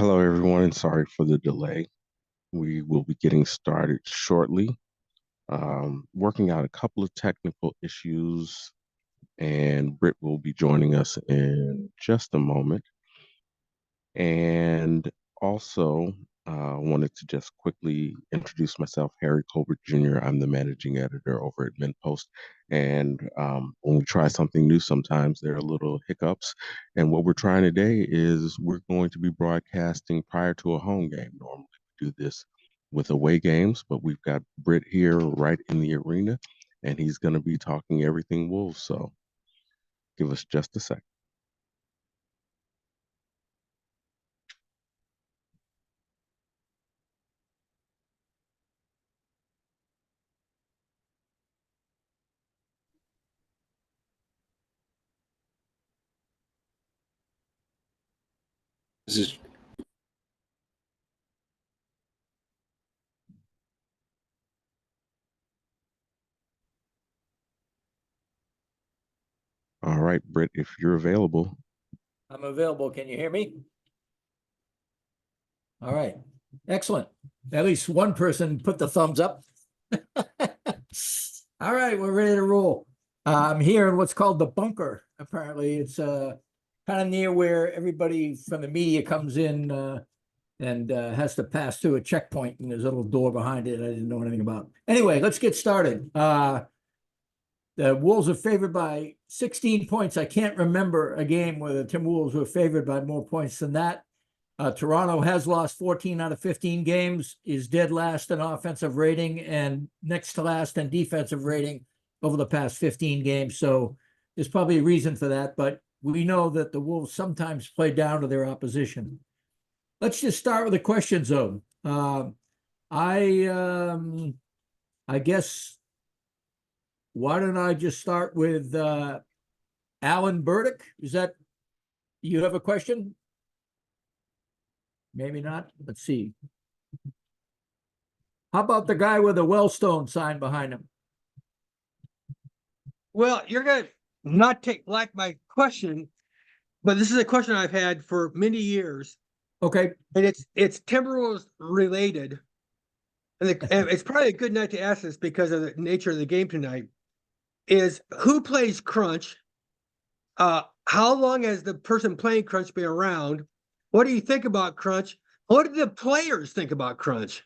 Hello, everyone, and sorry for the delay. We will be getting started shortly. Working out a couple of technical issues, and Britt will be joining us in just a moment. And also, wanted to just quickly introduce myself, Harry Colbert Jr. I'm the managing editor over at MintPost. And when we try something new, sometimes there are little hiccups. And what we're trying today is we're going to be broadcasting prior to a home game. Normally, we do this with away games, but we've got Britt here right in the arena, and he's going to be talking everything Wolves. So give us just a second. This is All right, Britt, if you're available. I'm available. Can you hear me? All right. Excellent. At least one person put the thumbs up. All right, we're ready to roll. I'm here in what's called the bunker. Apparently, it's kind of near where everybody from the media comes in and has to pass through a checkpoint, and there's a little door behind it I didn't know anything about. Anyway, let's get started. The Wolves are favored by 16 points. I can't remember a game where the Timberwolves were favored by more points than that. Toronto has lost 14 out of 15 games, is dead last in offensive rating and next to last in defensive rating over the past 15 games. So there's probably a reason for that, but we know that the Wolves sometimes play down to their opposition. Let's just start with the question zone. I guess, why don't I just start with Alan Burdick? Is that, you have a question? Maybe not. Let's see. How about the guy with the Wellstone sign behind him? Well, you're going to not like my question, but this is a question I've had for many years. Okay. And it's Timberwolves related. And it's probably a good night to ask this because of the nature of the game tonight. Is who plays crunch? How long has the person playing crunch been around? What do you think about crunch? What do the players think about crunch?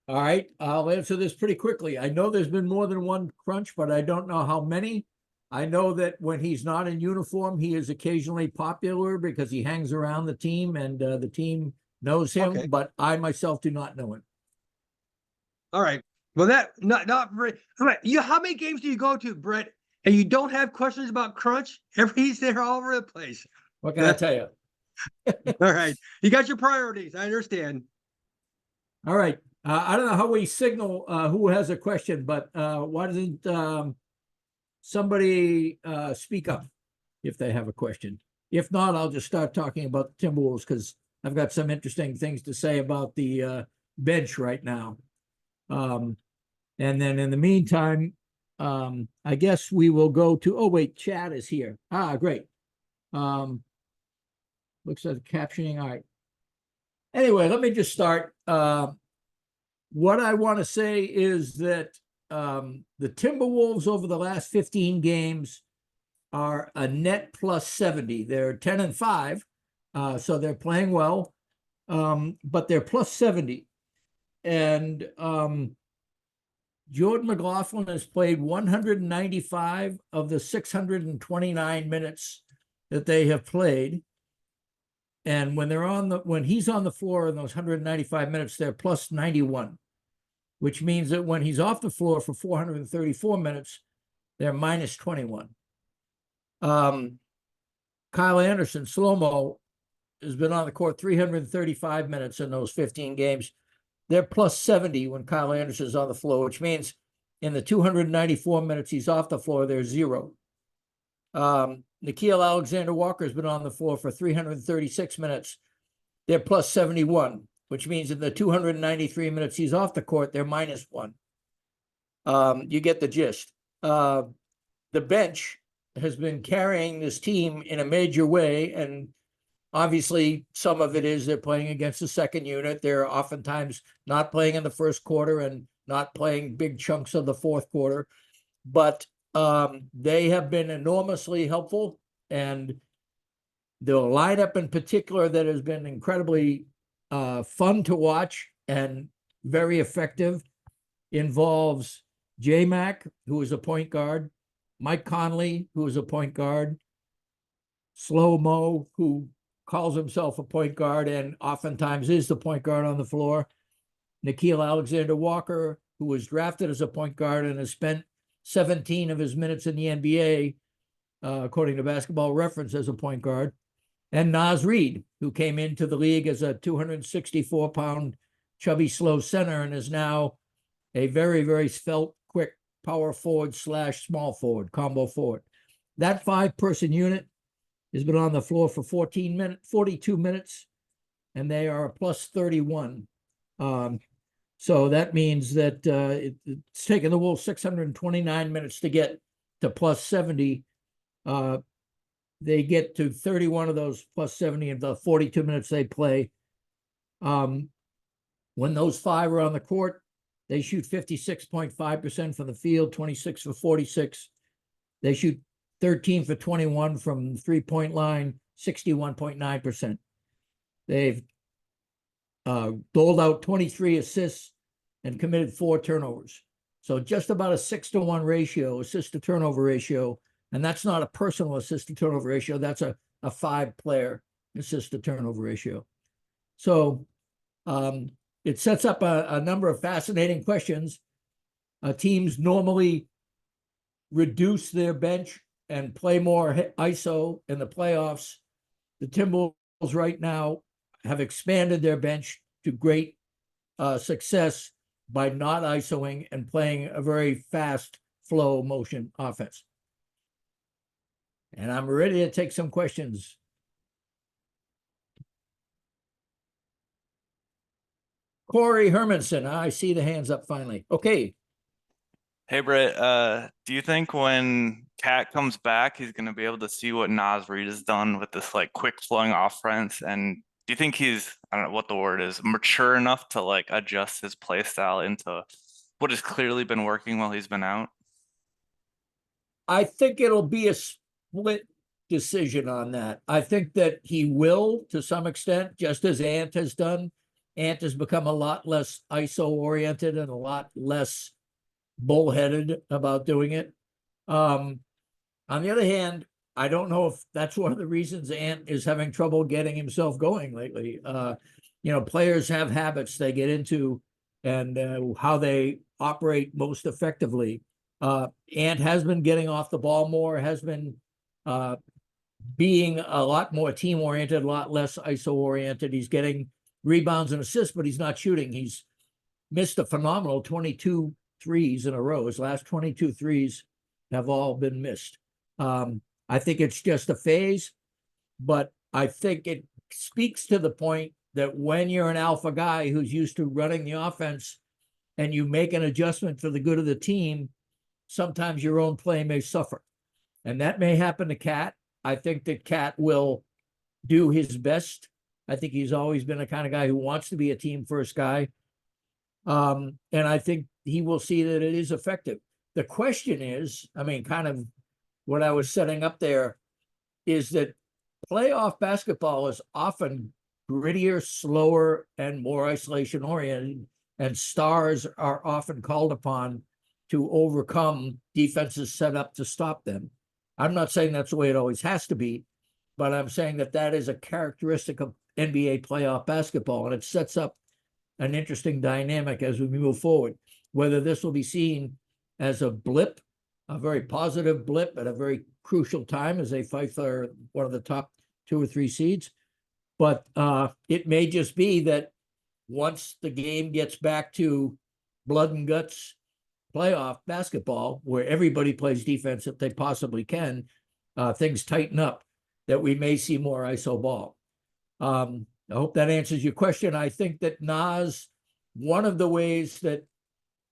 All right, I'll answer this pretty quickly. I know there's been more than one crunch, but I don't know how many. I know that when he's not in uniform, he is occasionally popular because he hangs around the team and the team knows him, okay. But I myself do not know him. All right. Well, that not very. All right. How many games do you go to, Brett, and you don't have questions about crunch? He's there all over the place. What can I tell you? All right. You got your priorities. I understand. All right. I don't know how we signal who has a question, but why doesn't somebody speak up if they have a question? If not, I'll just start talking about the Timberwolves because I've got some interesting things to say about the bench right now. And then in the meantime, I guess we will go to, oh, wait, Chad is here. Great. Looks like captioning. All right. Anyway, let me just start. What I want to say is that the Timberwolves over the last 15 games are a net plus 70. They're 10-5, so they're playing well, but they're plus 70. And Jordan McLaughlin has played 195 of the 629 minutes that they have played. And when he's on the floor in those 195 minutes, they're plus 91, which means that when he's off the floor for 434 minutes, they're minus 21. Kyle Anderson, slow-mo, has been on the court 335 minutes in those 15 games. They're plus 70 when Kyle Anderson is on the floor, which means in the 294 minutes he's off the floor, they're 0. Nickeil Alexander-Walker has been on the floor for 336 minutes. They're plus 71, which means in the 293 minutes he's off the court, they're minus 1. You get the gist. The bench has been carrying this team in a major way, and Obviously, some of it is they're playing against the second unit. They're oftentimes not playing in the first quarter and not playing big chunks of the fourth quarter. But they have been enormously helpful. And the lineup in particular that has been incredibly fun to watch and very effective involves J-Mac, who is a point guard, Mike Conley, who is a point guard, Slow Mo, who calls himself a point guard and oftentimes is the point guard on the floor, Nickeil Alexander-Walker, who was drafted as a point guard and has spent 17 of his minutes in the NBA, according to Basketball Reference, as a point guard, and Naz Reid, who came into the league as a 264-pound chubby slow center and is now a very, very svelte, quick power forward / small forward, combo forward. That 5-person unit has been on the floor for 42 minutes, and they are plus 31. So that means that it's taken the Wolves 629 minutes to get to plus 70. They get to 31 of those plus 70 of the 42 minutes they play. When those 5 are on the court, they shoot 56.5% from the field, 26 for 46. They shoot 13 for 21 from the three-point line, 61.9%. They've doled out 23 assists and committed 4 turnovers. So just about a 6-to-1 ratio, assist to turnover ratio. And that's not a personal assist to turnover ratio. That's a 5-player assist to turnover ratio. So it sets up a number of fascinating questions. Teams normally reduce their bench and play more ISO in the playoffs. The Timberwolves right now have expanded their bench to great success by not ISOing and playing a very fast flow motion offense. And I'm ready to take some questions. Corey Hermanson, I see the hands up finally. Okay. Hey, Britt, do you think when Cat comes back, he's going to be able to see what Naz Reid has done with this like quick flowing offense? And do you think he's, I don't know what the word is, mature enough to like adjust his play style into what has clearly been working while he's been out? I think it'll be a split decision on that. I think that he will to some extent, just as Ant has done. Ant has become a lot less ISO oriented and a lot less bullheaded about doing it. On the other hand, I don't know if that's one of the reasons Ant is having trouble getting himself going lately. Players have habits they get into and how they operate most effectively. Ant has been getting off the ball more, has been being a lot more team oriented, a lot less ISO oriented. He's getting rebounds and assists, but he's not shooting. He's missed a phenomenal 22 threes in a row. His last 22 threes have all been missed. I think it's just a phase, but I think it speaks to the point that when you're an alpha guy who's used to running the offense and you make an adjustment for the good of the team, sometimes your own play may suffer. And that may happen to Cat. I think that Cat will do his best. I think he's always been the kind of guy who wants to be a team first guy. And I think he will see that it is effective. The question is, kind of what I was setting up there is that playoff basketball is often grittier, slower, and more isolation oriented, and stars are often called upon to overcome defenses set up to stop them. I'm not saying that's the way it always has to be, but I'm saying that that is a characteristic of NBA playoff basketball, and it sets up an interesting dynamic as we move forward. Whether this will be seen as a blip, a very positive blip at a very crucial time as they fight for one of the top 2 or 3 seeds, but it may just be that once the game gets back to blood and guts playoff basketball, where everybody plays defense if they possibly can, things tighten up, that we may see more ISO ball. I hope that answers your question. I think that Naz, one of the ways that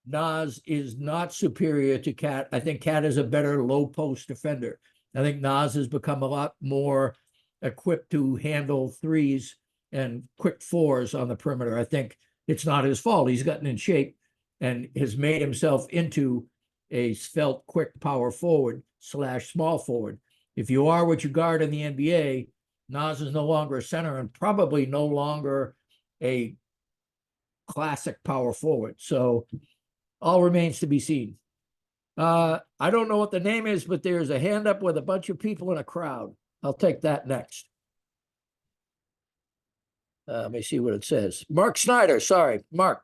Naz is not superior to Cat, I think Cat is a better low post defender. I think Naz has become a lot more equipped to handle threes and quick fours on the perimeter. I think it's not his fault. He's gotten in shape and has made himself into a svelte, quick power forward / small forward. If you are what you guard in the NBA, Nas is no longer a center and probably no longer a classic power forward. So all remains to be seen. I don't know what the name is, but there's a hand up with a bunch of people in a crowd. I'll take that next. Let me see what it says. Mark Snyder. Sorry, Mark.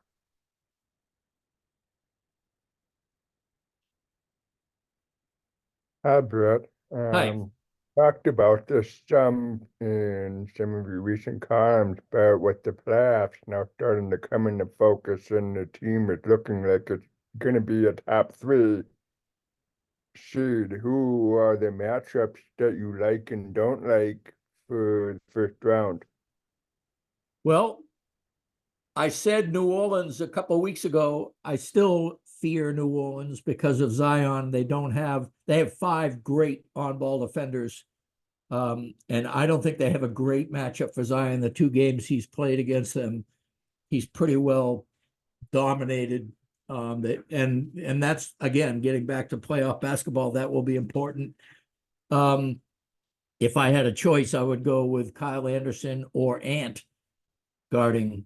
Hi, Brett. Hi. Talked about this some in some of your recent columns about what the playoffs now starting to come into focus, and the team is looking like it's going to be a top 3 seed. Who are the matchups that you like and don't like for the first round? Well, I said New Orleans a couple of weeks ago. I still fear New Orleans because of Zion. They have 5 great on-ball defenders. And I don't think they have a great matchup for Zion. The 2 games he's played against them, he's pretty well dominated. And that's, again, getting back to playoff basketball, that will be important. If I had a choice, I would go with Kyle Anderson or Ant guarding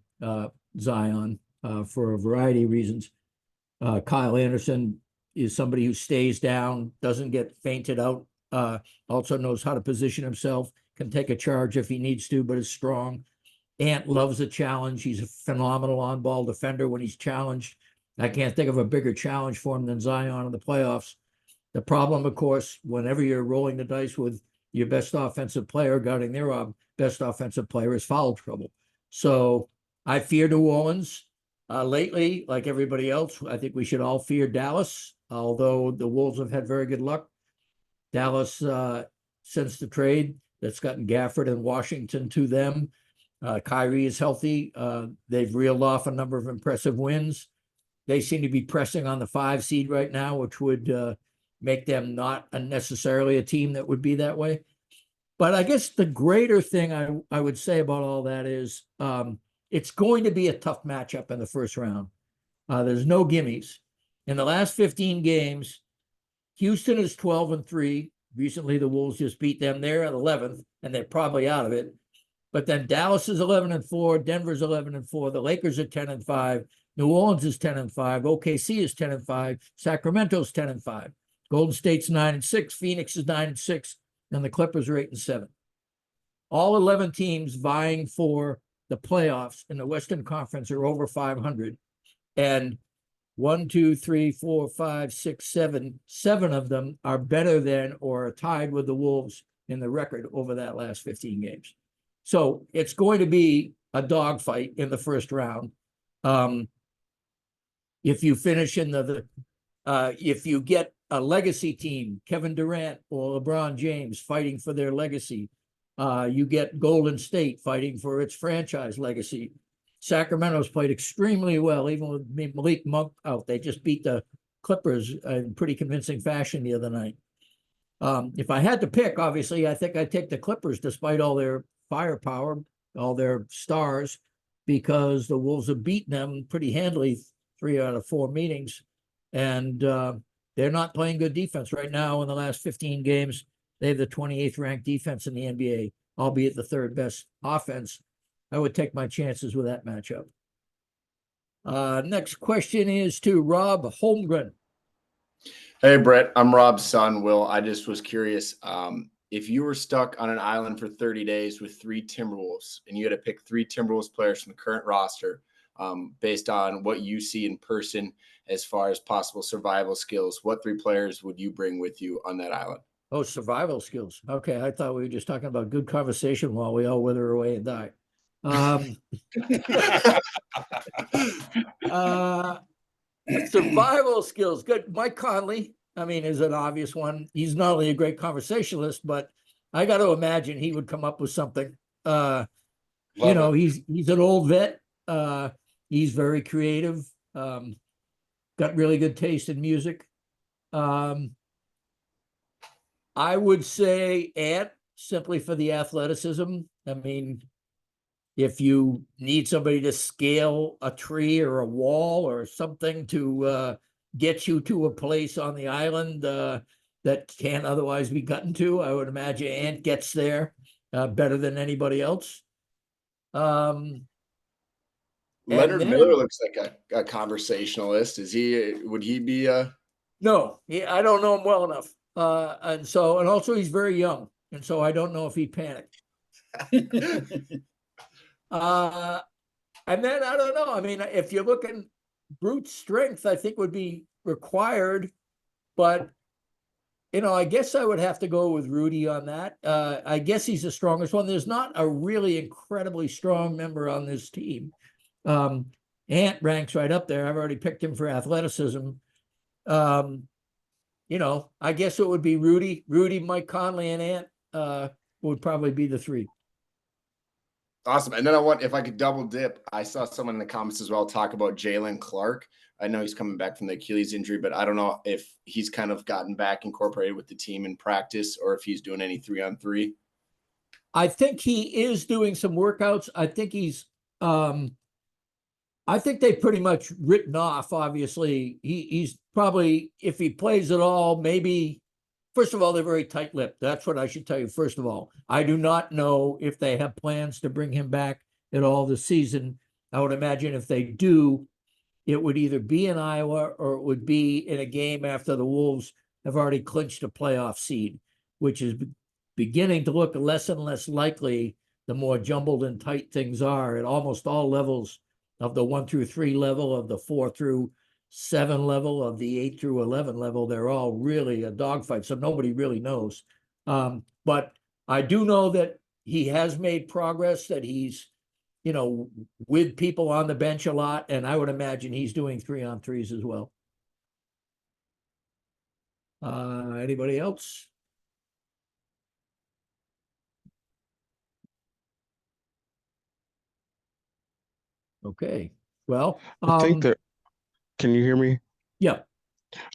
Zion for a variety of reasons. Kyle Anderson is somebody who stays down, doesn't get fainted out, also knows how to position himself, can take a charge if he needs to, but is strong. Ant loves a challenge. He's a phenomenal on-ball defender when he's challenged. I can't think of a bigger challenge for him than Zion in the playoffs. The problem, of course, whenever you're rolling the dice with your best offensive player guarding their best offensive player, is foul trouble. So I fear New Orleans. Lately, like everybody else, I think we should all fear Dallas, although the Wolves have had very good luck. Dallas, since the trade that's gotten Gafford and Washington to them, Kyrie is healthy. They've reeled off a number of impressive wins. They seem to be pressing on the 5 seed right now, which would make them not necessarily a team that would be that way. But I guess the greater thing I would say about all that is it's going to be a tough matchup in the first round. There's no gimmies. In the last 15 games, Houston is 12-3. Recently, the Wolves just beat them. They're at 11th, and they're probably out of it. But then Dallas is 11-4, Denver's 11-4, the Lakers are 10-5, New Orleans is 10-5, OKC is 10-5, Sacramento's 10-5, Golden State's 9-6, Phoenix is 9-6, and the Clippers are 8-7. All 11 teams vying for the playoffs in the Western Conference are over 500, and 1, 2, 3, 4, 5, 6, 7, 7 of them are better than or are tied with the Wolves in the record over that last 15 games. So it's going to be a dogfight in the first round. If you finish in if you get a legacy team, Kevin Durant or LeBron James fighting for their legacy, you get Golden State fighting for its franchise legacy. Sacramento's played extremely well, even with Malik Monk out. They just beat the Clippers in pretty convincing fashion the other night. If I had to pick, obviously, I think I'd take the Clippers despite all their firepower, all their stars, because the Wolves have beaten them pretty handily 3 out of 4 meetings. And they're not playing good defense right now. In the last 15 games, they have the 28th ranked defense in the NBA, albeit the 3rd best offense. I would take my chances with that matchup. Next question is to Rob Holmgren. Hey, Brett, I'm Rob's son, Will. I just was curious. If you were stuck on an island for 30 days with 3 Timberwolves and you had to pick 3 Timberwolves players from the current roster based on what you see in person as far as possible survival skills, what 3 players would you bring with you on that island? Oh, survival skills. Okay, I thought we were just talking about good conversation while we all wither away and die. Survival skills. Good. Mike Conley, I mean, is an obvious one. He's not only a great conversationalist, but I got to imagine he would come up with something. He's an old vet. He's very creative. Got really good taste in music. I would say Ant simply for the athleticism. I mean, if you need somebody to scale a tree or a wall or something to get you to a place on the island that can't otherwise be gotten to, I would imagine Ant gets there better than anybody else. And Leonard then, Miller looks like a conversationalist. Would he be no, I don't know him well enough. And also he's very young. And so I don't know if he panicked. And then I don't know. I mean, if you're looking, brute strength, I think would be required, but I guess I would have to go with Rudy on that. I guess he's the strongest one. There's not a really incredibly strong member on this team. Ant ranks right up there. I've already picked him for athleticism. I guess it would be Rudy, Mike Conley, and Ant would probably be the three. awesome? And then if I could double dip, I saw someone in the comments as well talk about Jalen Clark. I know he's coming back from the Achilles injury, but I don't know if he's kind of gotten back incorporated with the team in practice or if he's doing any 3-on-3. I think he is doing some workouts. I think I think they've pretty much written off, obviously. He's probably, if he plays at all, maybe, first of all, they're very tight-lipped. That's what I should tell you, first of all. I do not know if they have plans to bring him back at all this season. I would imagine if they do, it would either be in Iowa or it would be in a game after the Wolves have already clinched a playoff seed, which is beginning to look less and less likely the more jumbled and tight things are at almost all levels of the 1 through 3 level, of the 4 through 7 level, of the 8 through 11 level. They're all really a dogfight, so nobody really knows. But I do know that he has made progress, that he's with people on the bench a lot, and I would imagine he's doing 3-on-3s as well. Anybody else? Okay. Well, I think that, can you hear me? yeah.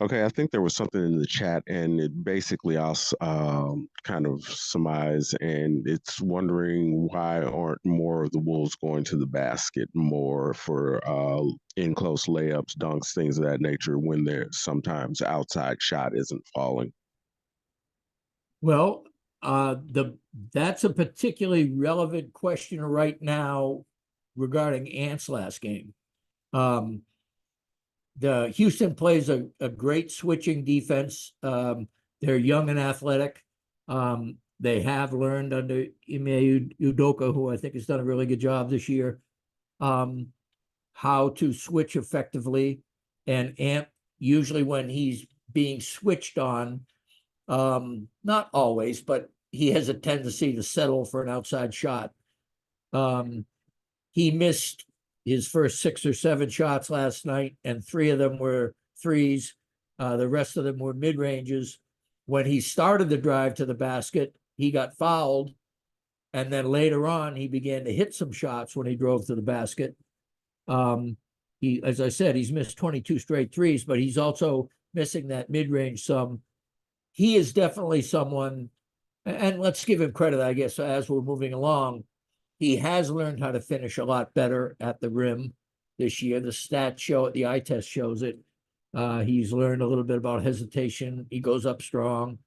Okay, I think there was something in the chat, and it basically I'll kind of surmise, and it's wondering why aren't more of the Wolves going to the basket more for in close layups, dunks, things of that nature when their sometimes outside shot isn't falling. Well, that's a particularly relevant question right now regarding Ant's last game. The Houston plays a great switching defense. They're young and athletic. They have learned under Ime Udoka, who I think has done a really good job this year, how to switch effectively. And Ant, usually when he's being switched on, not always, but he has a tendency to settle for an outside shot. He missed his first 6 or 7 shots last night, and 3 of them were threes. The rest of them were mid-ranges. When he started the drive to the basket, he got fouled. And then later on, he began to hit some shots when he drove to the basket. As I said, he's missed 22 straight threes, but he's also missing that mid-range some. He is definitely someone, and let's give him credit, I guess, as we're moving along. He has learned how to finish a lot better at the rim this year. The stats show it, the eye test shows it. He's learned a little bit about hesitation. He goes up strong.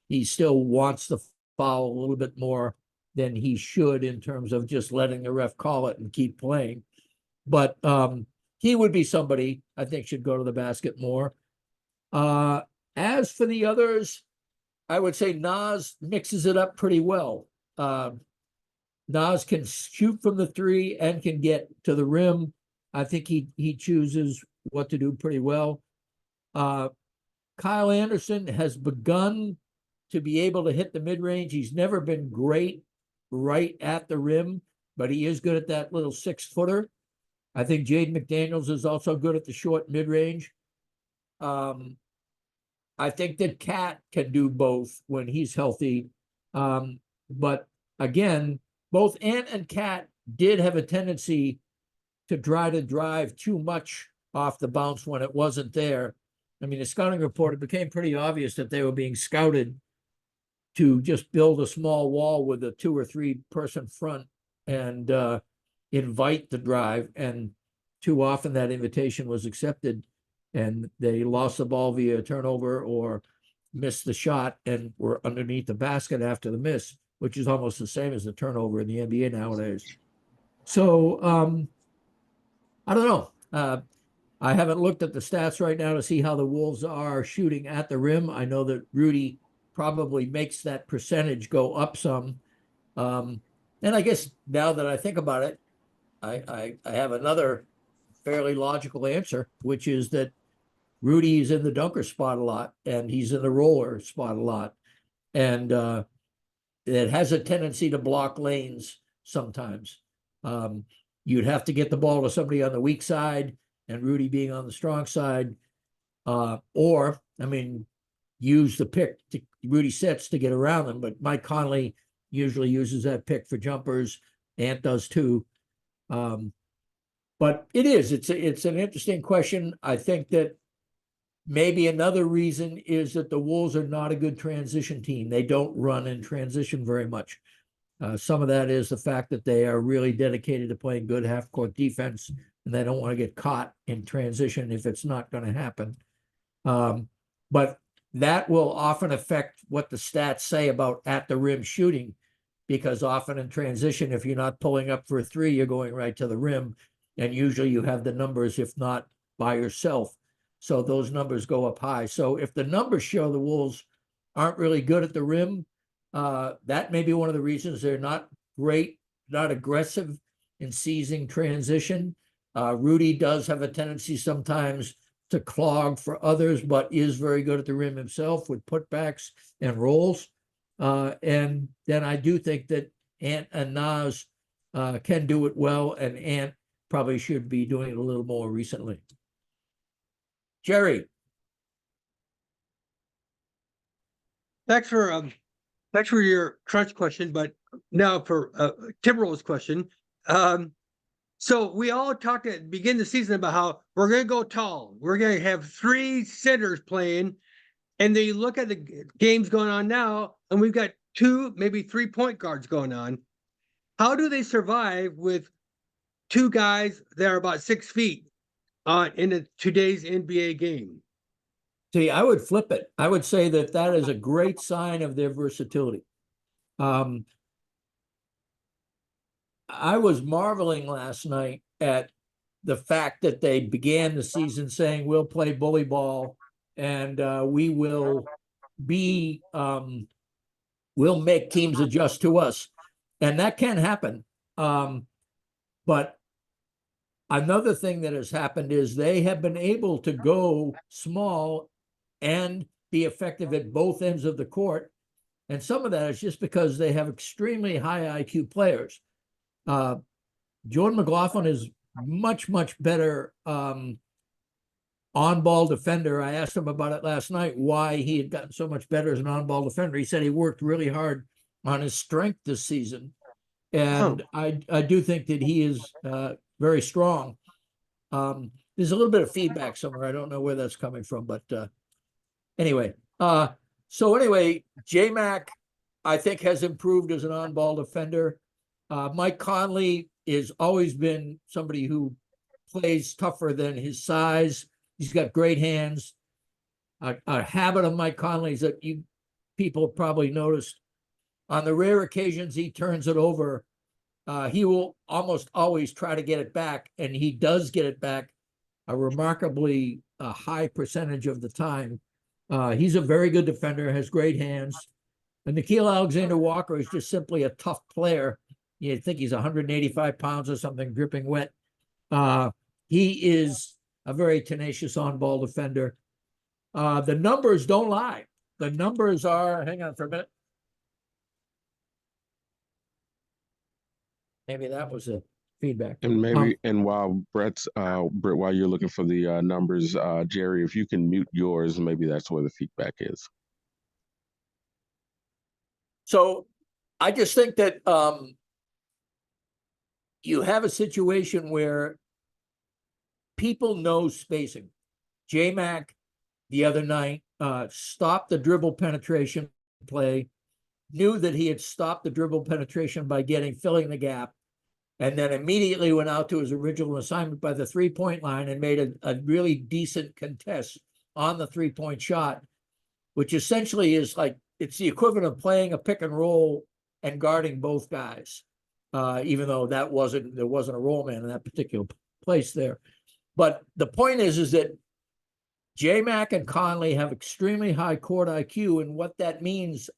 He still wants to foul a little bit more than he should in terms of just letting the ref call it and keep playing. But he would be somebody I think should go to the basket more. As for the others, I would say Naz mixes it up pretty well. Naz can shoot from the 3 and can get to the rim. I think he chooses what to do pretty well. Kyle Anderson has begun to be able to hit the mid-range. He's never been great right at the rim, but he is good at that little 6-footer. I think Jaden McDaniels is also good at the short mid-range. I think that Cat can do both when he's healthy. But again, both Ant and Cat did have a tendency to try to drive too much off the bounce when it wasn't there. I mean, the scouting report, it became pretty obvious that they were being scouted to just build a small wall with a 2 or 3 person front and invite the drive. And too often that invitation was accepted and they lost the ball via turnover or missed the shot and were underneath the basket after the miss, which is almost the same as the turnover in the NBA nowadays. So I don't know. I haven't looked at the stats right now to see how the Wolves are shooting at the rim. I know that Rudy probably makes that percentage go up some. And I guess now that I think about it, I have another fairly logical answer, which is that Rudy's in the dunker spot a lot and he's in the roller spot a lot. And it has a tendency to block lanes sometimes. You'd have to get the ball to somebody on the weak side and Rudy being on the strong side. Or, I mean, use the pick to Rudy sets to get around them, but Mike Conley usually uses that pick for jumpers. Ant does too. But it's an interesting question. I think that maybe another reason is that the Wolves are not a good transition team. They don't run in transition very much. Some of that is the fact that they are really dedicated to playing good half-court defense, and they don't want to get caught in transition if it's not going to happen. But that will often affect what the stats say about at the rim shooting, because often in transition, if you're not pulling up for a 3, you're going right to the rim, and usually you have the numbers, if not by yourself. So those numbers go up high. So if the numbers show the Wolves aren't really good at the rim, that may be one of the reasons they're not great, not aggressive in seizing transition. Rudy does have a tendency sometimes to clog for others, but is very good at the rim himself with putbacks and rolls. And then I do think that Ant and Nas can do it well, and Ant probably should be doing it a little more recently. Jerry. Thanks for your crunch question, but now for Timberwolves question. So we all talked at the beginning of the season about how we're going to go tall. We're going to have 3 centers playing, and then you look at the games going on now, and we've got 2, maybe 3 point guards going on. How do they survive with 2 guys that are about 6 feet in today's NBA game? See, I would flip it. I would say that is a great sign of their versatility. I was marveling last night at the fact that they began the season saying we'll play bully ball and we will be we'll make teams adjust to us, and that can happen. But another thing that has happened is they have been able to go small and be effective at both ends of the court. And some of that is just because they have extremely high IQ players. Jordan McLaughlin is much, much better on-ball defender. I asked him about it last night, why he had gotten so much better as an on-ball defender. He said he worked really hard on his strength this season. And I do think that he is very strong. There's a little bit of feedback somewhere. I don't know where that's coming from, but anyway. So anyway, J-Mac, I think, has improved as an on-ball defender. Mike Conley has always been somebody who plays tougher than his size. He's got great hands. A habit of Mike Conley's that you people probably noticed. On the rare occasions he turns it over, he will almost always try to get it back, and he does get it back a remarkably high percentage of the time. He's a very good defender, has great hands. And Nickeil Alexander-Walker is just simply a tough player. You'd think he's 185 pounds or something, dripping wet. He is a very tenacious on-ball defender. The numbers don't lie. The numbers are, hang on for a minute. Maybe that was a feedback. And maybe, and while Britt, while you're looking for the numbers, Jerry, if you can mute yours, maybe that's where the feedback is. So I just think that you have a situation where people know spacing. J-Mac the other night stopped the dribble penetration play knew that he had stopped the dribble penetration by filling the gap, and then immediately went out to his original assignment by the 3-point line and made a really decent contest on the 3-point shot, which essentially is like, it's the equivalent of playing a pick and roll and guarding both guys. Even though there wasn't a roll man in that particular place there. But the point is that J-Mac and Conley have extremely high court IQ, and what that means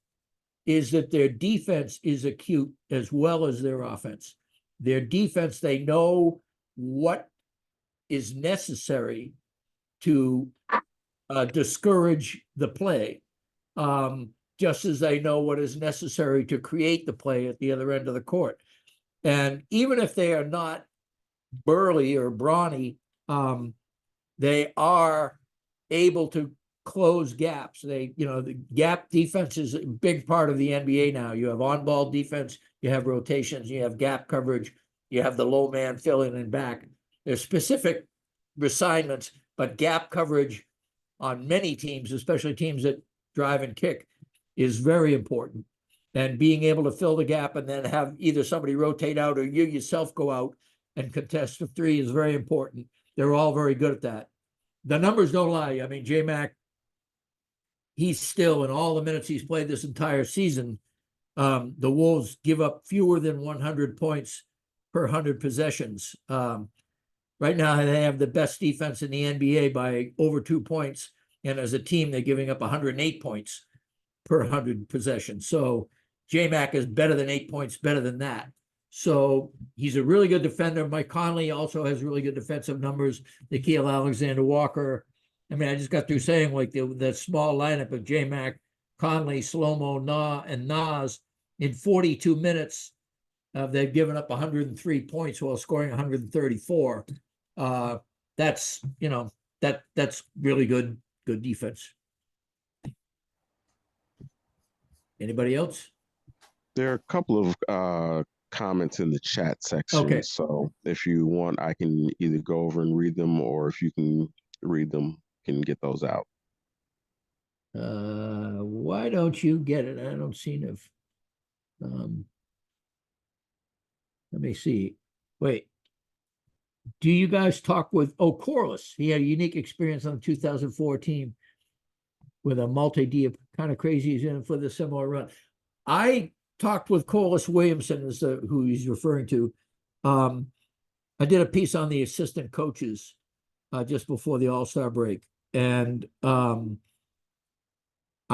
is that their defense is acute as well as their offense. Their defense, they know what is necessary to discourage the play, just as they know what is necessary to create the play at the other end of the court. And even if they are not burly or brawny, they are able to close gaps. The gap defense is a big part of the NBA now. You have on-ball defense, you have rotations, you have gap coverage, you have the low man filling in back. There's specific assignments, but gap coverage on many teams, especially teams that drive and kick, is very important. And being able to fill the gap and then have either somebody rotate out or you yourself go out and contest the three is very important. They're all very good at that. The numbers don't lie. I mean, J-Mac, he's still, in all the minutes he's played this entire season, the Wolves give up fewer than 100 points per 100 possessions. Right now, they have the best defense in the NBA by over 2 points. And as a team, they're giving up 108 points per 100 possessions. So J-Mac is better than 8 points, better than that. So he's a really good defender. Mike Conley also has really good defensive numbers. Nickeil Alexander-Walker. I mean, I just got through saying like the small lineup of J-Mac, Conley, Slow-Mo, and Nas in 42 minutes. They've given up 103 points while scoring 134. That's really good defense. Anybody else? There are a couple of comments in the chat section. Okay. So if you want, I can either go over and read them, or if you can read them, can get those out. Why don't you get it? I don't see enough. Let me see. Wait. Do you guys talk with Corliss? He had a unique experience on the 2004 team with a multi-D, kind of crazy, he's in for the similar run. I talked with Corliss Williamson, is who he's referring to. I did a piece on the assistant coaches just before the All-Star break. And I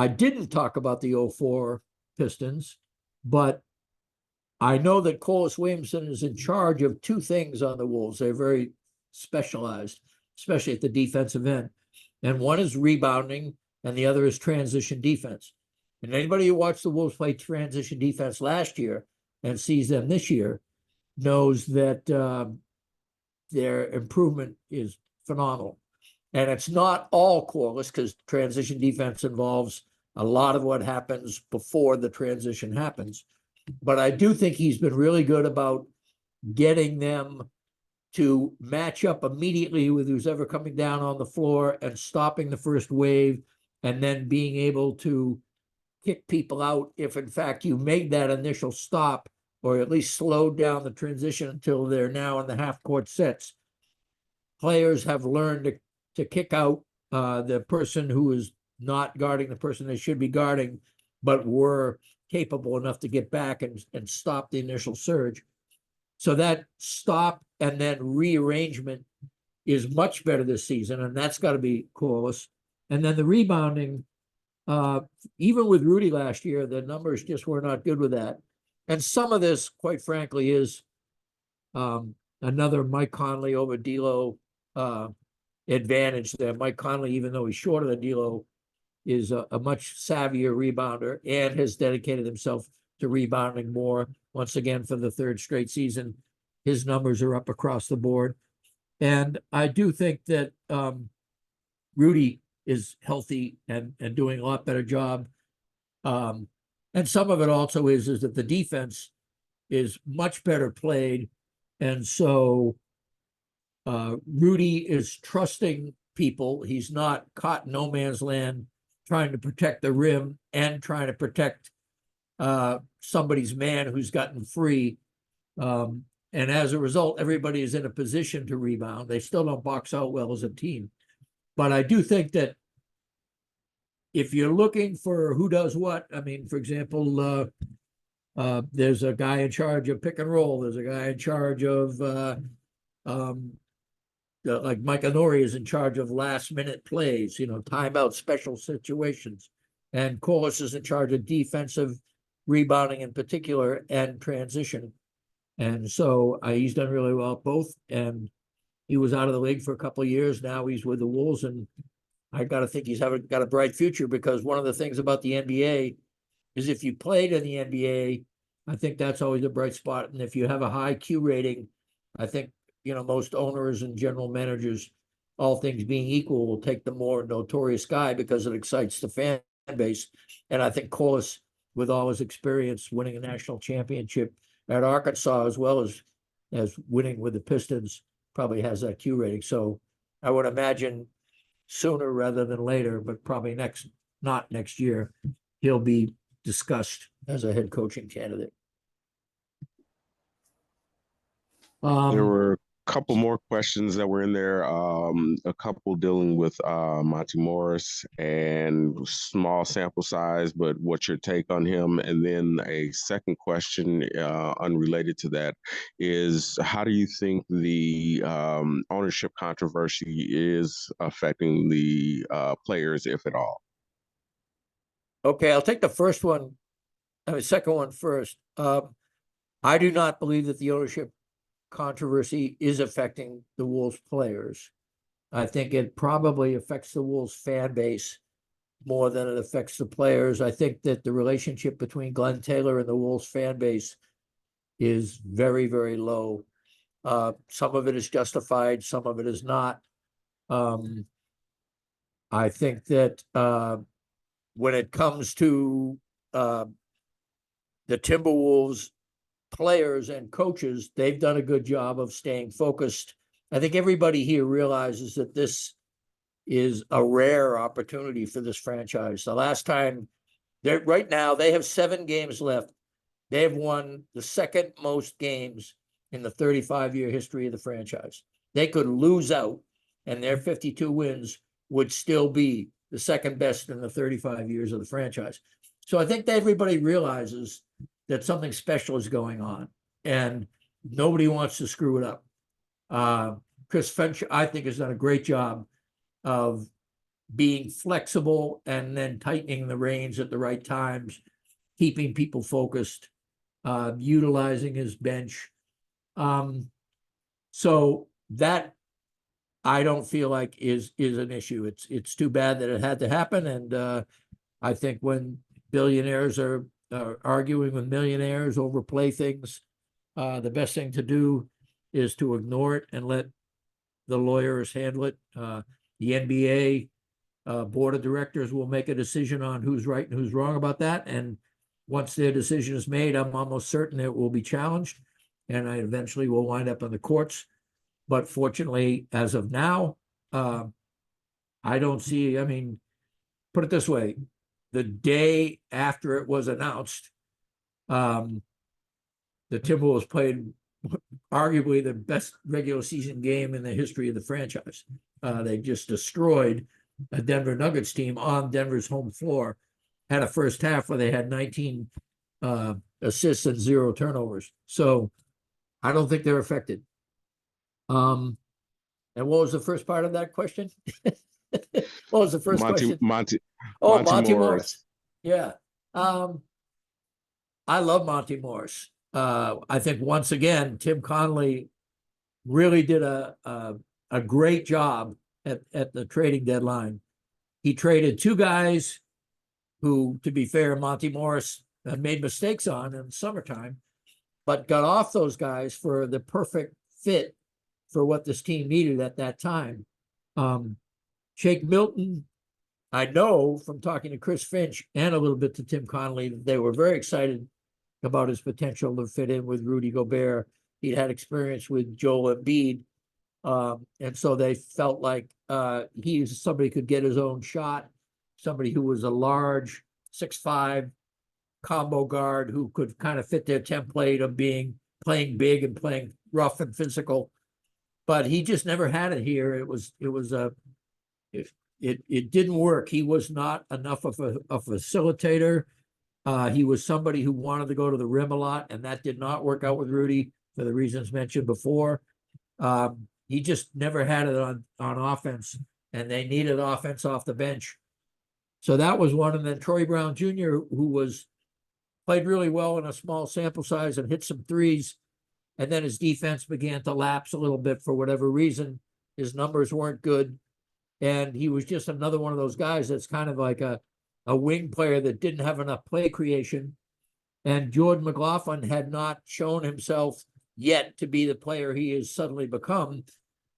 didn't talk about the 04 Pistons, but I know that Corliss Williamson is in charge of two things on the Wolves. They're very specialized, especially at the defensive end. And one is rebounding, and the other is transition defense. And anybody who watched the Wolves play transition defense last year and sees them this year knows that their improvement is phenomenal. And it's not all Corliss, because transition defense involves a lot of what happens before the transition happens. But I do think he's been really good about getting them to match up immediately with who's ever coming down on the floor and stopping the first wave, and then being able to kick people out if, in fact, you made that initial stop, or at least slowed down the transition until they're now in the half-court sets. Players have learned to kick out the person who is not guarding the person they should be guarding, but were capable enough to get back and stop the initial surge. So that stop and then rearrangement is much better this season, and that's got to be Corliss. And then the rebounding, even with Rudy last year, the numbers just were not good with that. And some of this, quite frankly, is another Mike Conley over D'Lo advantage there. Mike Conley, even though he's shorter than D'Lo, is a much savvier rebounder and has dedicated himself to rebounding more. Once again, for the third straight season, his numbers are up across the board. And I do think that Rudy is healthy and doing a lot better job. And some of it also is that the defense is much better played. And so Rudy is trusting people. He's not caught in no man's land trying to protect the rim and trying to protect somebody's man who's gotten free. And as a result, everybody is in a position to rebound. They still don't box out well as a team. But I do think that if you're looking for who does what, I mean, for example, there's a guy in charge of pick and roll. There's a guy in charge of like Mike Honori is in charge of last minute plays, timeout special situations. And Corliss is in charge of defensive rebounding in particular and transition. And so he's done really well at both. And he was out of the league for a couple of years. Now he's with the Wolves. And I got to think he's got a bright future, because one of the things about the NBA is if you played in the NBA, I think that's always a bright spot. And if you have a high Q rating, I think, most owners and general managers, all things being equal, will take the more notorious guy because it excites the fan base. And I think Corliss, with all his experience winning a national championship at Arkansas, as well as winning with the Pistons, probably has that Q rating. So I would imagine sooner rather than later, but probably not next year, he'll be discussed as a head coaching candidate. There were a couple more questions that were in there. A couple dealing with Monty Morris, and small sample size, but what's your take on him? And then a second question, unrelated to that, is how do you think the ownership controversy is affecting the players, if at all? Okay, I'll take the second one first. I do not believe that the ownership controversy is affecting the Wolves players. I think it probably affects the Wolves fan base more than it affects the players. I think that the relationship between Glenn Taylor and the Wolves fan base is very, very low. Some of it is justified, some of it is not. I think that when it comes to the Timberwolves players and coaches, they've done a good job of staying focused. I think everybody here realizes that this is a rare opportunity for this franchise. The last time, right now, they have 7 games left. They have won the second most games in the 35-year history of the franchise. They could lose out, and their 52 wins would still be the second best in the 35 years of the franchise. So I think that everybody realizes that something special is going on, and nobody wants to screw it up. Chris Finch, I think, has done a great job of being flexible and then tightening the reins at the right times, keeping people focused, utilizing his bench. So that I don't feel like is an issue. It's too bad that it had to happen, and I think when billionaires are arguing with millionaires over playthings, the best thing to do is to ignore it and let the lawyers handle it. The NBA board of directors will make a decision on who's right and who's wrong about that. And once their decision is made, I'm almost certain it will be challenged, and I eventually will wind up in the courts. But fortunately, as of now, I don't see, put it this way, the day after it was announced, the Timberwolves played arguably the best regular season game in the history of the franchise. They just destroyed a Denver Nuggets team on Denver's home floor. Had a first half where they had 19 assists and 0 turnovers. So I don't think they're affected. And what was the first part of that question? What was the first question? Monty Monty Morris. Morris. Yeah. I love Monty Morris. I think once again, Tim Connolly really did a great job at the trading deadline. He traded 2 guys who, to be fair, Monty Morris made mistakes on in the summertime, but got off those guys for the perfect fit for what this team needed at that time. Shake Milton, I know from talking to Chris Finch and a little bit to Tim Connolly, that they were very excited about his potential to fit in with Rudy Gobert. He'd had experience with Joel Embiid. And so they felt like he's somebody who could get his own shot, somebody who was a large 6'5", combo guard who could kind of fit their template of playing big and playing rough and physical. But he just never had it here. It didn't work. He was not enough of a facilitator. He was somebody who wanted to go to the rim a lot, and that did not work out with Rudy for the reasons mentioned before. He just never had it on offense, and they needed offense off the bench. So that was one. And then Troy Brown Jr., who played really well in a small sample size and hit some threes. And then his defense began to lapse a little bit for whatever reason. His numbers weren't good. And he was just another one of those guys that's kind of like a wing player that didn't have enough play creation. And Jordan McLaughlin had not shown himself yet to be the player he has suddenly become.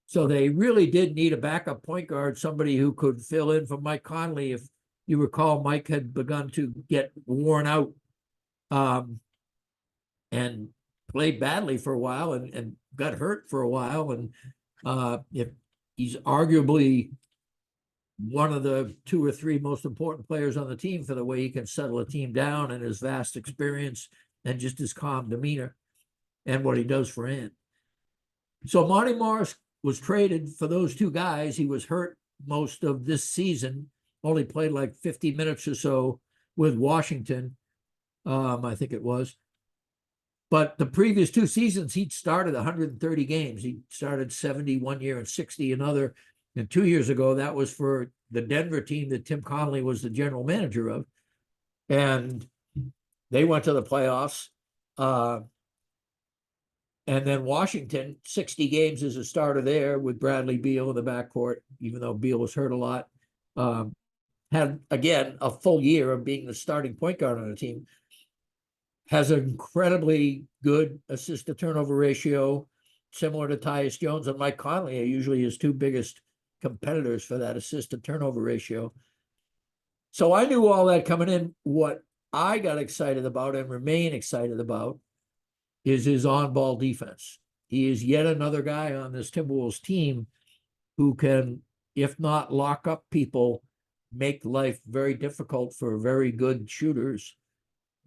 So they really did need a backup point guard, somebody who could fill in for Mike Conley. If you recall, Mike had begun to get worn out and played badly for a while and got hurt for a while. And if he's arguably one of the 2 or 3 most important players on the team for the way he can settle a team down and his vast experience and just his calm demeanor and what he does for Ant. So Monty Morris was traded for those 2 guys. He was hurt most of this season, only played like 50 minutes or so with Washington, I think it was. But the previous 2 seasons, he'd started 130 games. He started 70 one year and 60 another. And 2 years ago, that was for the Denver team that Tim Connelly was the general manager of. And they went to the playoffs. And then Washington, 60 games as a starter there with Bradley Beal in the backcourt, even though Beal was hurt a lot. Had, again, a full year of being the starting point guard on the team. Has an incredibly good assist-to-turnover ratio, similar to Tyus Jones and Mike Conley are usually his 2 biggest competitors for that assist-to-turnover ratio. So I knew all that coming in. What I got excited about and remain excited about is his on-ball defense. He is yet another guy on this Timberwolves team who can, if not lock up people, make life very difficult for very good shooters.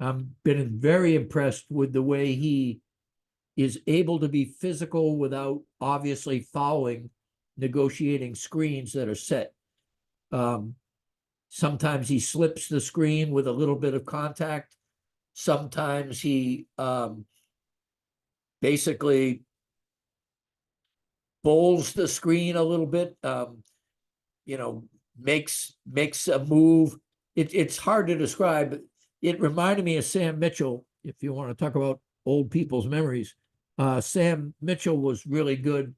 I've been very impressed with the way he is able to be physical without obviously fouling, negotiating screens that are set. Sometimes he slips the screen with a little bit of contact. Sometimes he basically bowls the screen a little bit, makes a move. It's hard to describe. It reminded me of Sam Mitchell, if you want to talk about old people's memories. Sam Mitchell was really good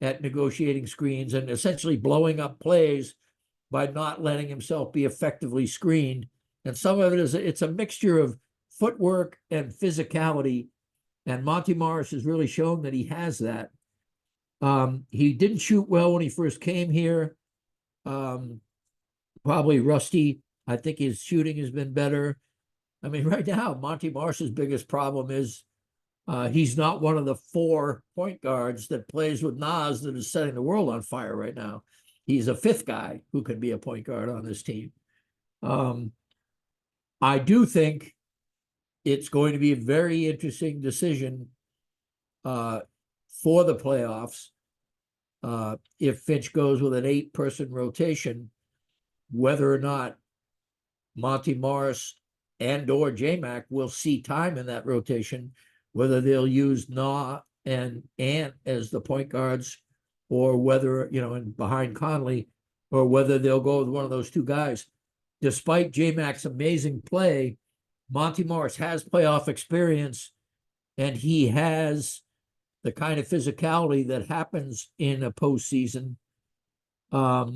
at negotiating screens and essentially blowing up plays by not letting himself be effectively screened. And some of it it's a mixture of footwork and physicality. And Monty Morris has really shown that he has that. He didn't shoot well when he first came here. Probably rusty. I think his shooting has been better. I mean, right now, Monty Morris's biggest problem is he's not one of the 4 point guards that plays with Nas that is setting the world on fire right now. He's a 5th guy who can be a point guard on this team. I do think it's going to be a very interesting decision for the playoffs if Finch goes with an 8-person rotation, whether or not Monty Morris and or J-Mac will see time in that rotation, whether they'll use Na and Ant as the point guards, or whether, and behind Conley, or whether they'll go with one of those 2 guys. Despite J-Mac's amazing play, Monty Morris has playoff experience, and he has the kind of physicality that happens in a postseason. I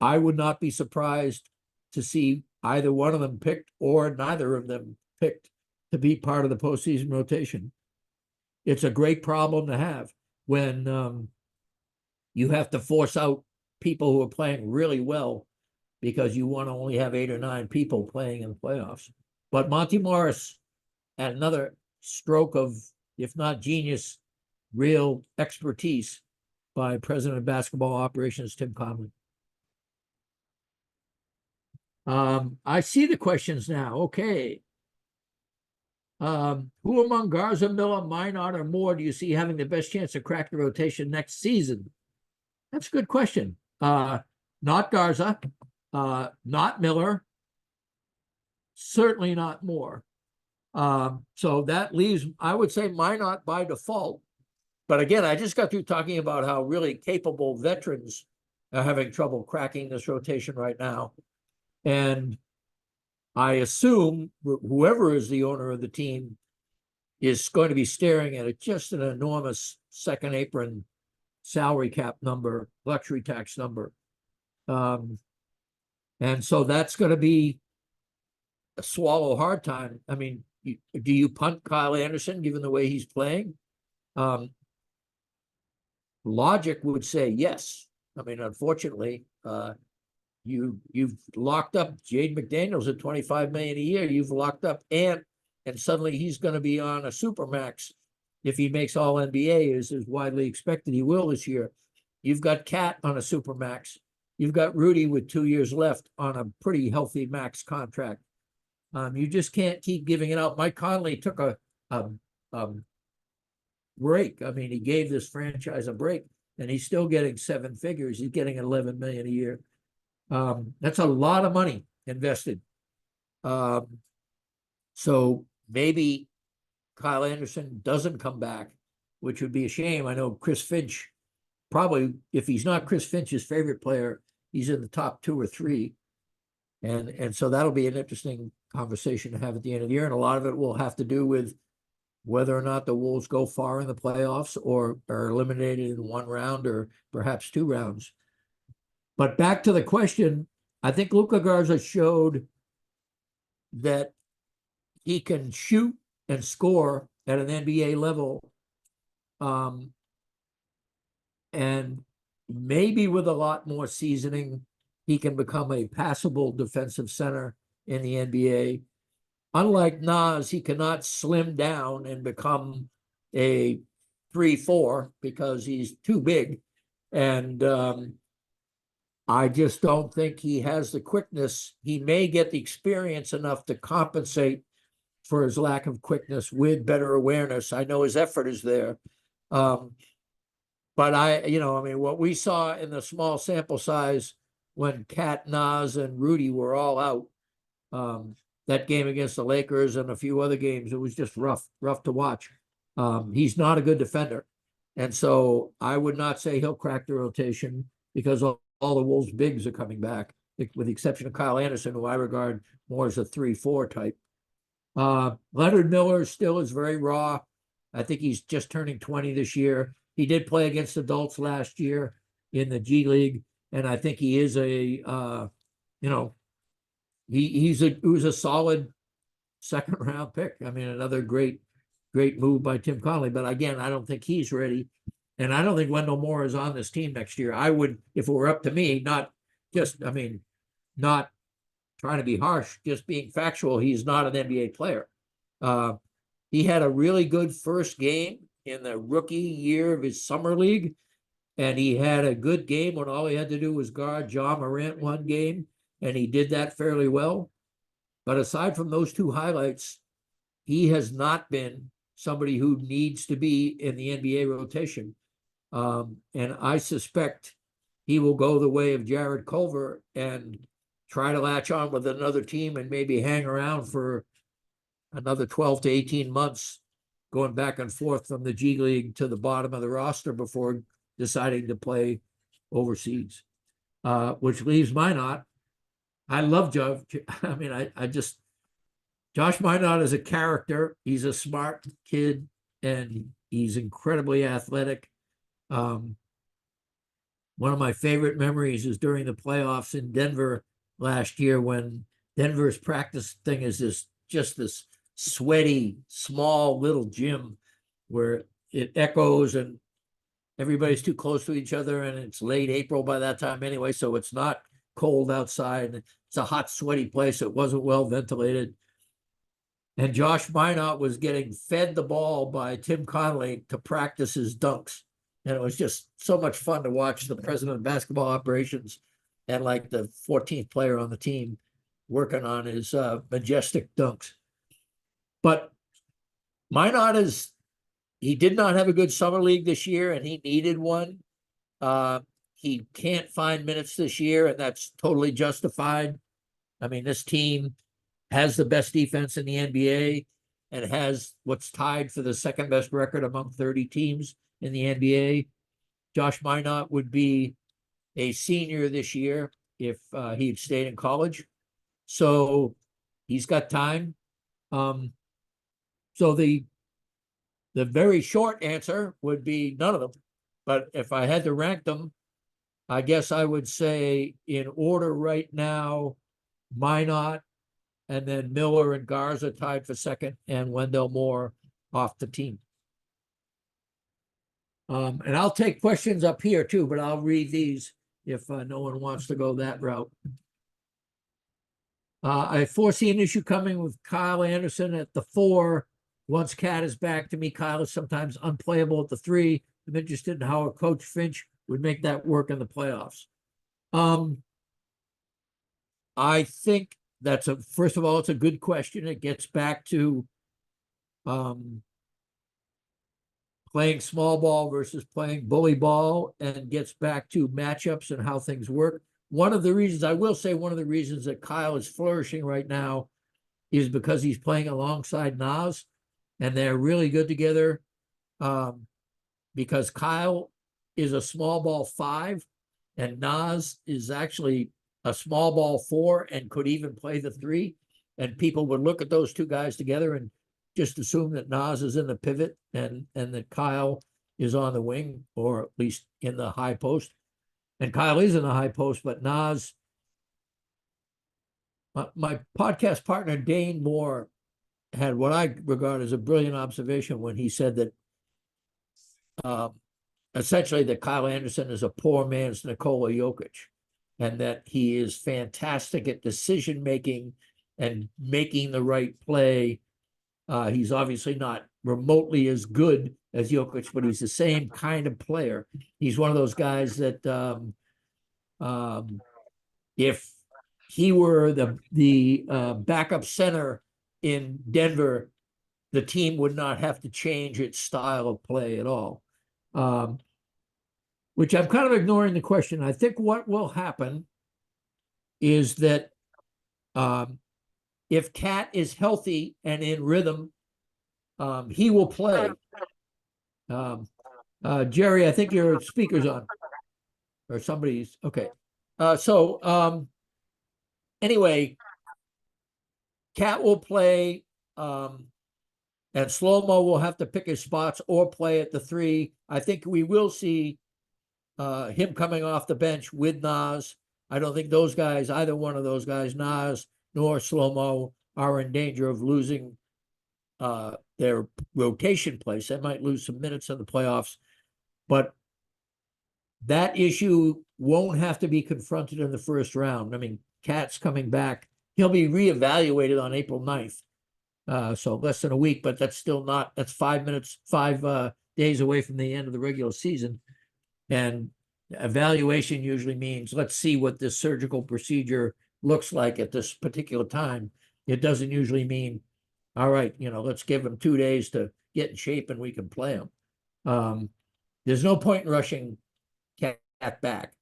would not be surprised to see either one of them picked or neither of them picked to be part of the postseason rotation. It's a great problem to have when you have to force out people who are playing really well because you want to only have 8 or 9 people playing in the playoffs. But Monty Morris had another stroke of, if not genius, real expertise by President of Basketball Operations Tim Connelly. I see the questions now. Okay. Who among Garza, Miller, Minot, or Moore do you see having the best chance to crack the rotation next season? That's a good question. Not Garza, not Miller, certainly not Moore. So that leaves, I would say, Minot by default. But again, I just got through talking about how really capable veterans are having trouble cracking this rotation right now. And I assume whoever is the owner of the team is going to be staring at just an enormous second apron salary cap number, luxury tax number. And so that's going to be a swallow hard time. I mean, do you punt Kyle Anderson given the way he's playing? Logic would say yes. I mean, unfortunately, you've locked up Jade McDaniels at $25 million a year. You've locked up Ant, and suddenly he's going to be on a supermax if he makes all NBA, as is widely expected he will this year. You've got Cat on a supermax. You've got Rudy with 2 years left on a pretty healthy max contract. You just can't keep giving it out. Mike Conley took a break. I mean, he gave this franchise a break, and he's still getting 7 figures. He's getting 11 million a year. That's a lot of money invested. So maybe Kyle Anderson doesn't come back, which would be a shame. I know Chris Finch, probably, if he's not Chris Finch's favorite player, he's in the top 2 or 3. And so that'll be an interesting conversation to have at the end of the year. And a lot of it will have to do with whether or not the Wolves go far in the playoffs or are eliminated in 1 round or perhaps 2 rounds. But back to the question, I think Luka Garza showed that he can shoot and score at an NBA level. And maybe with a lot more seasoning, he can become a passable defensive center in the NBA. Unlike Nas, he cannot slim down and become a 3-4 because he's too big. And I just don't think he has the quickness. He may get the experience enough to compensate for his lack of quickness with better awareness. I know his effort is there. But I mean, what we saw in the small sample size when Cat, Nas, and Rudy were all out, that game against the Lakers and a few other games, it was just rough to watch. He's not a good defender. And so I would not say he'll crack the rotation because all the Wolves bigs are coming back, with the exception of Kyle Anderson, who I regard more as a 3-4 type. Leonard Miller still is very raw. I think he's just turning 20 this year. He did play against adults last year in the G League, and I think he is he was a solid second round pick. I mean, another great move by Tim Connelly. But again, I don't think he's ready. And I don't think Wendell Moore is on this team next year. I would, if it were up to me, not trying to be harsh, just being factual, he's not an NBA player. He had a really good first game in the rookie year of his summer league. And he had a good game when all he had to do was guard Ja Morant 1 game. And he did that fairly well. But aside from those 2 highlights, he has not been somebody who needs to be in the NBA rotation. And I suspect he will go the way of Jared Culver and try to latch on with another team and maybe hang around for another 12 to 18 months, going back and forth from the G League to the bottom of the roster before deciding to play overseas, which leaves Minot. I love Joe. I mean, I just, Josh Minot is a character. He's a smart kid and he's incredibly athletic. One of my favorite memories is during the playoffs in Denver last year, when Denver's practice thing is just this sweaty, small little gym where it echoes and everybody's too close to each other, and it's late April by that time anyway, so it's not cold outside. It's a hot, sweaty place. It wasn't well ventilated. And Josh Minot was getting fed the ball by Tim Connelly to practice his dunks. And it was just so much fun to watch the president of basketball operations and like the 14th player on the team working on his majestic dunks. But Minot he did not have a good summer league this year, and he needed one. He can't find minutes this year, and that's totally justified. I mean, this team has the best defense in the NBA and has what's tied for the second best record among 30 teams in the NBA. Josh Minot would be a senior this year if he had stayed in college. So he's got time. So the very short answer would be none of them. But if I had to rank them, I guess I would say in order right now, Minot, and then Miller and Garza tied for second, and Wendell Moore off the team. And I'll take questions up here too, but I'll read these if no one wants to go that route. I foresee an issue coming with Kyle Anderson at the 4. Once Cat is back, to me, Kyle is sometimes unplayable at the 3. I'm interested in how a Coach Finch would make that work in the playoffs. I think that's first of all, it's a good question. It gets back to playing small ball versus playing bully ball, and gets back to matchups and how things work. One of the reasons that Kyle is flourishing right now is because he's playing alongside Naz, and they're really good together. Because Kyle is a small ball 5, and Naz is actually a small ball 4 and could even play the 3. And people would look at those two guys together and just assume that Naz is in the pivot and that Kyle is on the wing, or at least in the high post. And Kyle is in the high post, but Naz, my podcast partner, Dane Moore, had what I regard as a brilliant observation when he said that essentially that Kyle Anderson is a poor man's Nikola Jokic, and that he is fantastic at decision-making and making the right play. He's obviously not remotely as good as Jokic, but he's the same kind of player. He's one of those guys that if he were the backup center in Denver, the team would not have to change its style of play at all. Which I'm kind of ignoring the question. I think what will happen is that if Cat is healthy and in rhythm, he will play. Jerry, I think your speaker's on, or somebody's okay. Anyway, Cat will play, and Slow-Mo will have to pick his spots or play at the 3. I think we will see him coming off the bench with Naz. I don't think those guys, either one of those guys, Naz nor Slow-Mo, are in danger of losing their rotation place. They might lose some minutes in the playoffs, but that issue won't have to be confronted in the first round. I mean, Cat's coming back. He'll be reevaluated on April 9th. So less than a week, but that's still not, that's 5 days away from the end of the regular season. And evaluation usually means, let's see what this surgical procedure looks like at this particular time. It doesn't usually mean, all right, let's give him 2 days to get in shape and we can play him. There's no point in rushing Cat back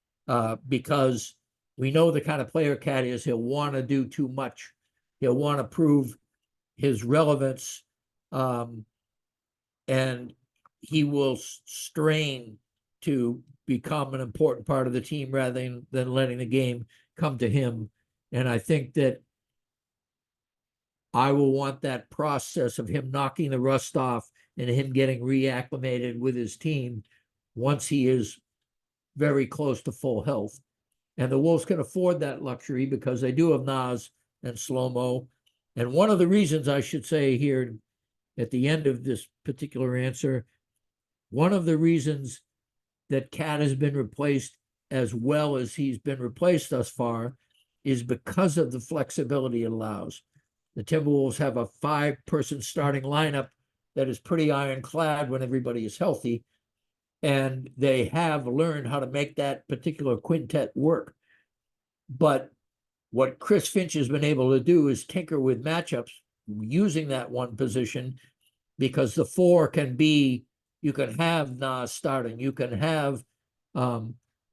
because we know the kind of player Cat is. He'll want to do too much. He'll want to prove his relevance, and he will strain to become an important part of the team rather than letting the game come to him. And I think that I will want that process of him knocking the rust off and him getting reacclimated with his team once he is very close to full health. And the Wolves can afford that luxury because they do have Naz and Slow-Mo. And one of the reasons, I should say here at the end of this particular answer, one of the reasons that Cat has been replaced as well as he's been replaced thus far is because of the flexibility it allows. The Timberwolves have a 5-person starting lineup that is pretty ironclad when everybody is healthy, and they have learned how to make that particular quintet work. But what Chris Finch has been able to do is tinker with matchups using that one position, because the 4 can be, you can have Nas starting, you can have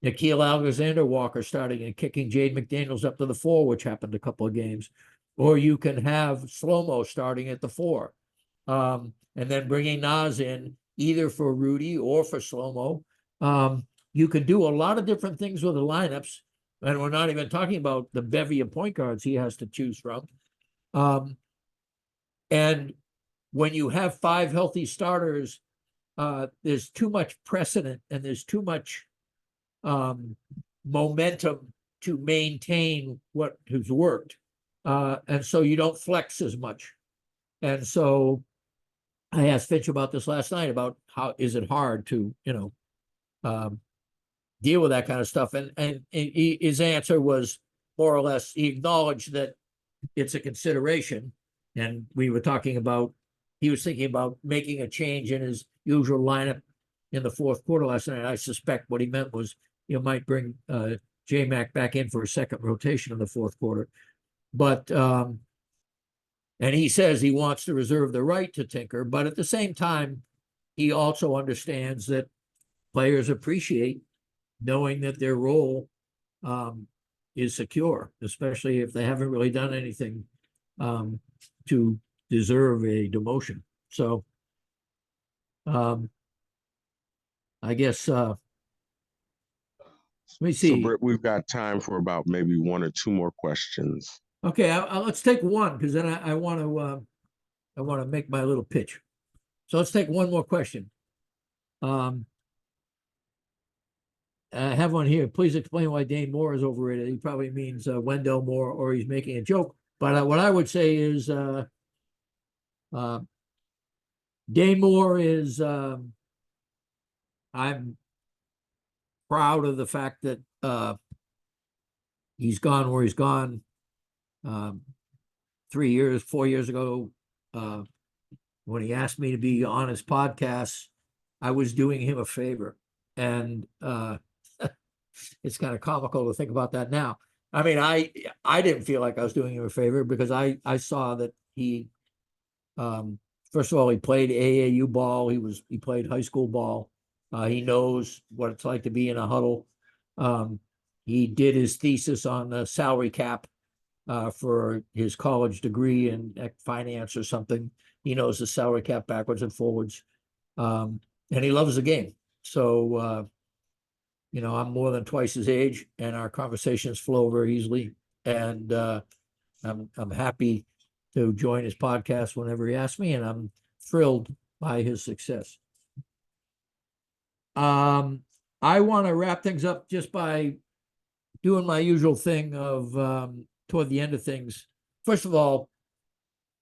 Nikhil Alexander-Walker starting and kicking Jade McDaniels up to the 4, which happened a couple of games, or you can have Slow-Mo starting at the 4, and then bringing Nas in either for Rudy or for Slow-Mo. You can do a lot of different things with the lineups, and we're not even talking about the bevy of point guards he has to choose from. And when you have 5 healthy starters, there's too much precedent and there's too much momentum to maintain what has worked. And so you don't flex as much. And so I asked Finch about this last night, about how is it hard to, deal with that kind of stuff. And his answer was more or less, he acknowledged that it's a consideration. And we were talking about, he was thinking about making a change in his usual lineup in the 4th quarter last night. I suspect what he meant was you might bring J-Mac back in for a second rotation in the 4th quarter. But, and he says he wants to reserve the right to tinker, but at the same time, he also understands that players appreciate knowing that their role is secure, especially if they haven't really done anything to deserve a demotion. So I guess let me So, see. Britt, we've got time for about maybe 1 or 2 more questions. Okay, let's take one, because then I want to make my little pitch. So let's take one more question. I have one here. Please explain why Dane Moore is overrated. He probably means Wendell Moore, or he's making a joke. But what I would say is Dane Moore is, I'm proud of the fact that he's gone where he's gone. 3 years, 4 years ago, when he asked me to be on his podcast, I was doing him a favor. And it's kind of comical to think about that now. I mean, I didn't feel like I was doing him a favor, because I saw that he, first of all, he played AAU ball. He played high school ball. He knows what it's like to be in a huddle. He did his thesis on the salary cap for his college degree in finance or something. He knows the salary cap backwards and forwards. And he loves the game. So, I'm more than twice his age, and our conversations flow very easily. And I'm happy to join his podcast whenever he asks me, and I'm thrilled by his success. I want to wrap things up just by doing my usual thing of toward the end of things. First of all,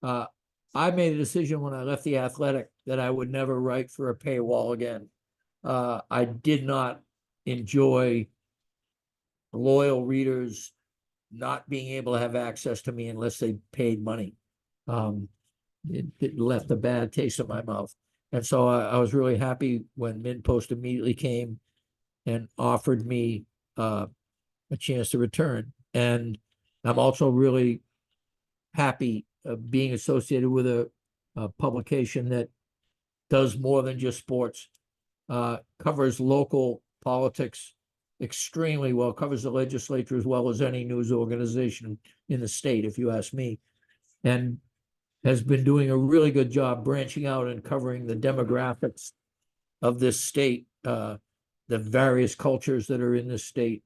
I made a decision when I left The Athletic that I would never write for a paywall again. I did not enjoy loyal readers not being able to have access to me unless they paid money. It left a bad taste in my mouth. And so I was really happy when MintPost immediately came and offered me a chance to return. And I'm also really happy being associated with a publication that does more than just sports, covers local politics extremely well, covers the legislature as well as any news organization in the state, if you ask me, and has been doing a really good job branching out and covering the demographics of this state, the various cultures that are in this state.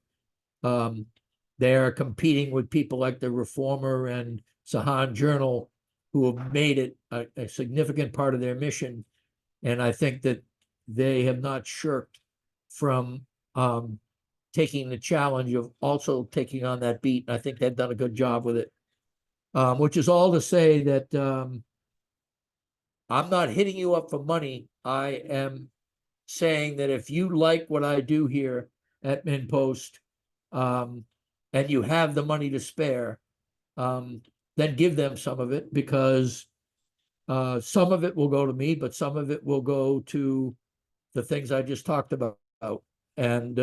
They are competing with people like the Reformer and Sahan Journal, who have made it a significant part of their mission. And I think that they have not shirked from taking the challenge of also taking on that beat. And I think they've done a good job with it, which is all to say that I'm not hitting you up for money. I am saying that if you like what I do here at MintPost, and you have the money to spare, then give them some of it, because some of it will go to me, but some of it will go to the things I just talked about. And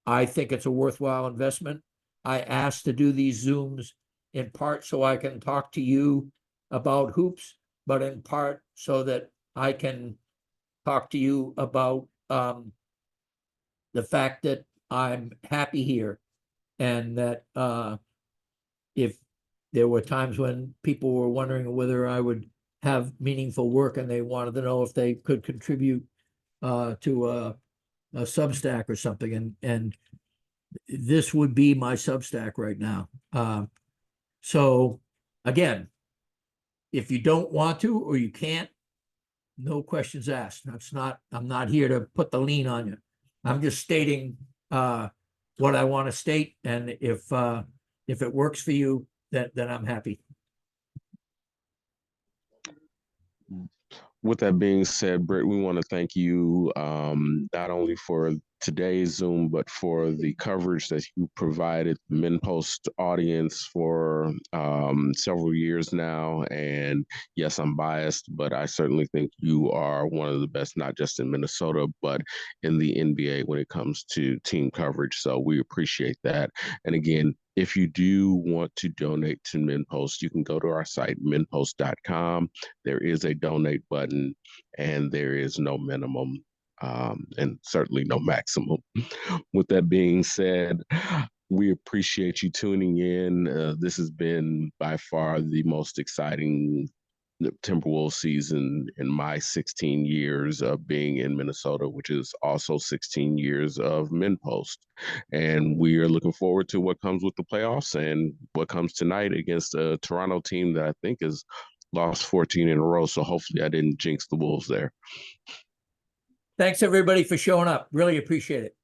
I think it's a worthwhile investment. I asked to do these Zooms in part so I can talk to you about hoops, but in part so that I can talk to you about the fact that I'm happy here, and that if there were times when people were wondering whether I would have meaningful work and they wanted to know if they could contribute to a Substack or something, and this would be my Substack right now. So again, if you don't want to or you can't, no questions asked. I'm not here to put the lien on you. I'm just stating what I want to state, and if it works for you, then I'm happy. With that being said, Britt, we want to thank you not only for today's Zoom, but for the coverage that you provided the MinPost audience for several years now. And yes, I'm biased, but I certainly think you are one of the best, not just in Minnesota, but in the NBA when it comes to team coverage. So we appreciate that. And again, if you do want to donate to MinPost, you can go to our site, minpost.com. There is a donate button, and there is no minimum and certainly no maximum. With that being said, we appreciate you tuning in. This has been by far the most exciting Timberwolves season in my 16 years of being in Minnesota, which is also 16 years of MinPost. And we are looking forward to what comes with the playoffs and what comes tonight against a Toronto team that I think has lost 14 in a row. So hopefully I didn't jinx the Wolves there. Thanks everybody for showing up. Really appreciate it.